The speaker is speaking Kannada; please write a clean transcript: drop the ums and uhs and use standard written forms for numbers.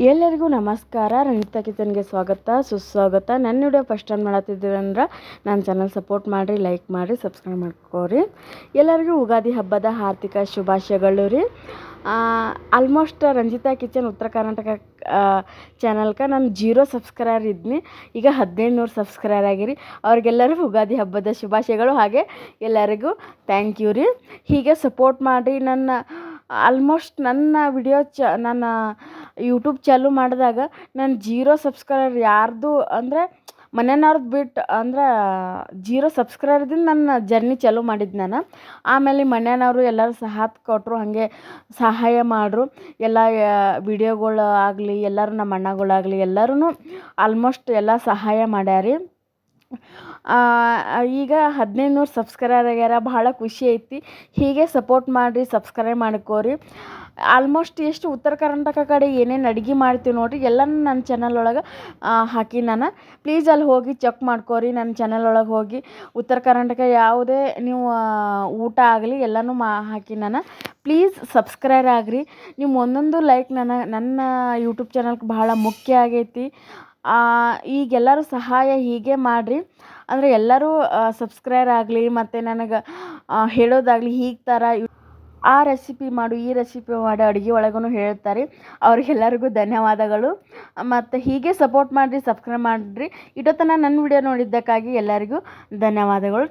ಎಲ್ಲರಿಗೂ ನಮಸ್ಕಾರ. ರಂಜಿತಾ ಕಿಚನ್ಗೆ ಸ್ವಾಗತ ಸುಸ್ವಾಗತ. ನನ್ನ ವಿಡಿಯೋ ಫಸ್ಟ್ ಟೈಮ್ ಮಾಡತ್ತಿದ್ದೀವಿ ಅಂದ್ರೆ ನನ್ನ ಚಾನಲ್ ಸಪೋರ್ಟ್ ಮಾಡಿರಿ, ಲೈಕ್ ಮಾಡಿರಿ, ಸಬ್ಸ್ಕ್ರೈಬ್ ಮಾಡ್ಕೋರಿ. ಎಲ್ಲರಿಗೂ ಯುಗಾದಿ ಹಬ್ಬದ ಆರ್ಥಿಕ ಶುಭಾಶಯಗಳು ರೀ. ಆಲ್ಮೋಸ್ಟ್ ರಂಜಿತಾ ಕಿಚನ್ ಉತ್ತರ ಕರ್ನಾಟಕ ಚಾನಲ್ಗೆ ನಾನು 0 ಸಬ್ಸ್ಕ್ರೈಬರ್ ಇದ್ನಿ. ಈಗ 1500 ಸಬ್ಸ್ಕ್ರೈಬರ್ ಆಗಿರಿ. ಅವ್ರಿಗೆಲ್ಲರಿಗೂ ಯುಗಾದಿ ಹಬ್ಬದ ಶುಭಾಶಯಗಳು. ಹಾಗೆ ಎಲ್ಲರಿಗೂ ಥ್ಯಾಂಕ್ ಯು ರೀ. ಹೀಗೆ ಸಪೋರ್ಟ್ ಮಾಡಿರಿ. ಆಲ್ಮೋಸ್ಟ್ ನನ್ನ ವಿಡಿಯೋ ನನ್ನ ಯೂಟ್ಯೂಬ್ ಚಾಲು ಮಾಡಿದಾಗ ನಾನು 0 ಸಬ್ಸ್ಕ್ರೈಬರ್ ಯಾರ್ದು ಅಂದರೆ ಮನೆಯವ್ರದ್ದು ಬಿಟ್ಟು ಅಂದ್ರೆ 0 ಸಬ್ಸ್ಕ್ರೈಬರ್ದಿಂದ ನನ್ನ ಜರ್ನಿ ಚಾಲು ಮಾಡಿದ್ದು ನಾನು. ಆಮೇಲೆ ಮನೆಯವರು ಎಲ್ಲರೂ ಸಾಥ್ ಕೊಟ್ಟರು, ಹಾಗೆ ಸಹಾಯ ಮಾಡ್ರು. ಎಲ್ಲ ವಿಡಿಯೋಗಳು ಆಗಲಿ, ಎಲ್ಲರೂ ನಮ್ಮ ಅಣ್ಣಗಳಾಗಲಿ ಎಲ್ಲರೂ ಆಲ್ಮೋಸ್ಟ್ ಎಲ್ಲ ಸಹಾಯ ಮಾಡ್ಯಾರಿ. ಈಗ 1500 ಸಬ್ಸ್ಕ್ರೈಬರ್ ಆಗ್ಯಾರ. ಭಾಳ ಖುಷಿ ಐತಿ. ಹೀಗೆ ಸಪೋರ್ಟ್ ಮಾಡಿರಿ, ಸಬ್ಸ್ಕ್ರೈಬ್ ಮಾಡ್ಕೋರಿ. ಆಲ್ಮೋಸ್ಟ್ ಎಷ್ಟು ಉತ್ತರ ಕರ್ನಾಟಕ ಕಡೆ ಏನೇನು ಅಡುಗೆ ಮಾಡ್ತೀವಿ ನೋಡಿರಿ, ಎಲ್ಲನೂ ನನ್ನ ಚಾನಲ್ ಒಳಗೆ ಹಾಕಿ ನಾನು. ಪ್ಲೀಸ್ ಅಲ್ಲಿ ಹೋಗಿ ಚೆಕ್ ಮಾಡ್ಕೋರಿ. ನನ್ನ ಚಾನಲ್ ಒಳಗೆ ಹೋಗಿ ಉತ್ತರ ಕರ್ನಾಟಕ ಯಾವುದೇ ನೀವು ಊಟ ಆಗಲಿ ಎಲ್ಲನೂ ಹಾಕಿ ನಾನು. ಪ್ಲೀಸ್ ಸಬ್ಸ್ಕ್ರೈಬ್ ಆಗಿರಿ. ನೀವು ಒಂದೊಂದು ಲೈಕ್ ನನ್ನ ಯೂಟ್ಯೂಬ್ ಚಾನಲ್ಗೆ ಭಾಳ ಮುಖ್ಯ ಆಗೈತಿ. ಈಗೆಲ್ಲರೂ ಸಹಾಯ ಹೀಗೆ ಮಾಡಿರಿ. ಅಂದರೆ ಎಲ್ಲರೂ ಸಬ್ಸ್ಕ್ರೈಬ್ ಆಗಲಿ, ಮತ್ತು ನನಗೆ ಹೇಳೋದಾಗಲಿ, ಹೀಗೆ ಥರ ಆ ರೆಸಿಪಿ ಮಾಡು, ಈ ರೆಸಿಪಿ ಮಾಡು ಅಡುಗೆ ಒಳಗೂ ಹೇಳ್ತಾರೆ. ಅವ್ರಿಗೆಲ್ಲರಿಗೂ ಧನ್ಯವಾದಗಳು. ಮತ್ತು ಹೀಗೆ ಸಪೋರ್ಟ್ ಮಾಡಿರಿ, ಸಬ್ಸ್ಕ್ರೈಬ್ ಮಾಡಿರಿ. ಇಷ್ಟೊತ್ತನ ನನ್ನ ವಿಡಿಯೋ ನೋಡಿದ್ದಕ್ಕಾಗಿ ಎಲ್ಲರಿಗೂ ಧನ್ಯವಾದಗಳು.